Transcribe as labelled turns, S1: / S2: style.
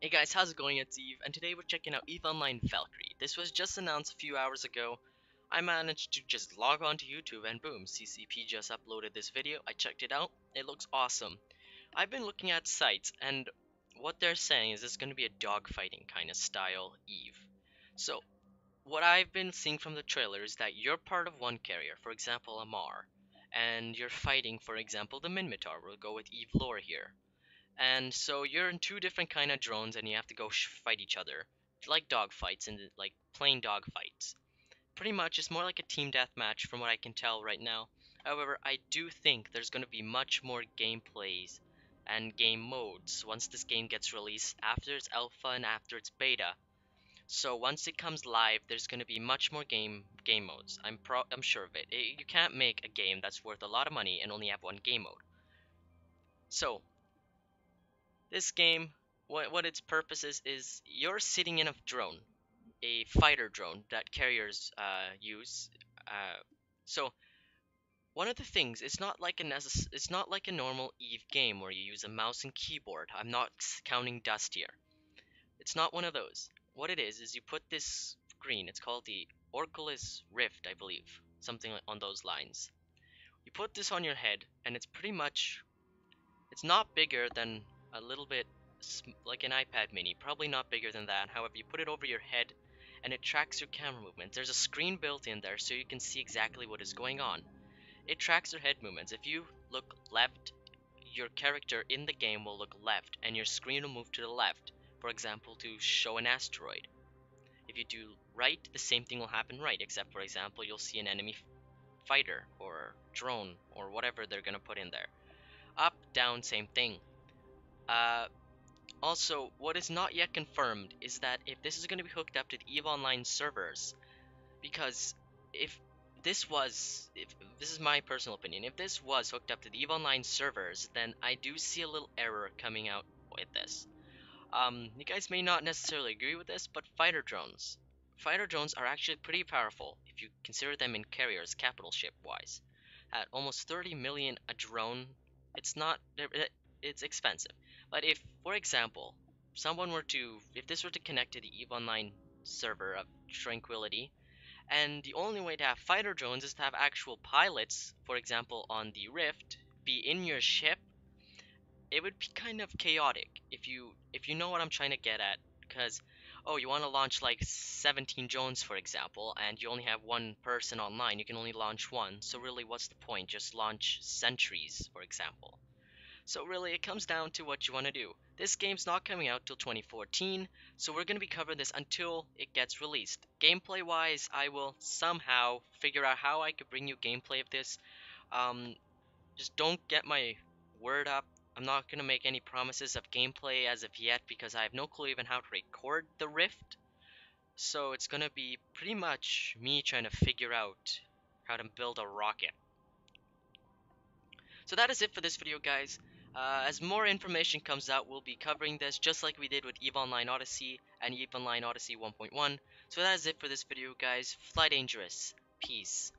S1: Hey guys, how's it going? It's Eve, and today we're checking out Eve Valkyrie. This was just announced a few hours ago. I managed to just log on to YouTube and boom, CCP just uploaded this video. I checked it out. It looks awesome. I've been looking at sites, and what they're saying is it's going to be a dogfighting kind of style Eve. So, what I've been seeing from the trailer is that you're part of one carrier, for example, Amar, and you're fighting, for example, the Minmatar. We'll go with Eve lore here. And so you're in two different kind of drones, and you have to go fight each other, like dogfights and like plain dogfights. Pretty much, it's more like a team deathmatch from what I can tell right now. However, I do think there's going to be much more gameplays and game modes once this game gets released after its alpha and after its beta. So once it comes live, there's going to be much more game modes. I'm sure of it. You can't make a game that's worth a lot of money and only have one game mode. So this game, what its purpose is you're sitting in a drone, a fighter drone that carriers use. So one of the things, it's not like a normal Eve game where you use a mouse and keyboard. I'm not counting dust here. It's not one of those. What it is you put this screen. It's called the Orculus Rift, I believe, something on those lines. You put this on your head, and it's not bigger than a little bit like an iPad mini, probably not bigger than that. However, you put it over your head and it tracks your camera movements. There's a screen built in there so you can see exactly what is going on. It tracks your head movements. If you look left, your character in the game will look left and your screen will move to the left, for example, to show an asteroid. If you do right, the same thing will happen right, except for example, you'll see an enemy fighter or drone or whatever they're gonna put in there. Up, down, same thing. Uh, Also, what is not yet confirmed is that if this is going to be hooked up to the EVE Online servers, because if if this is my personal opinion, if this was hooked up to the EVE Online servers, then I do see a little error coming out with this. You guys may not necessarily agree with this, but fighter drones are actually pretty powerful if you consider them in carriers, capital ship wise. At almost 30 million a drone, it's not it's expensive. But if, for example, if this were to connect to the EVE Online server of Tranquility, and the only way to have fighter drones is to have actual pilots, for example, on the Rift, be in your ship, it would be kind of chaotic if you know what I'm trying to get at. Because oh, you want to launch like 17 drones, for example, and you only have one person online, you can only launch one. So really, what's the point? Just launch sentries, for example. So really, it comes down to what you want to do. This game's not coming out till 2014, so we're going to be covering this until it gets released. Gameplay wise, I will somehow figure out how I could bring you gameplay of this. Um, just don't get my word up. I'm not going to make any promises of gameplay as of yet because I have no clue even how to record the Rift. So it's going to be pretty much me trying to figure out how to build a rocket. So that is it for this video, guys. As more information comes out, we'll be covering this just like we did with EVE Online Odyssey and EVE Online Odyssey 1.1. So that is it for this video, guys. Fly dangerous. Peace.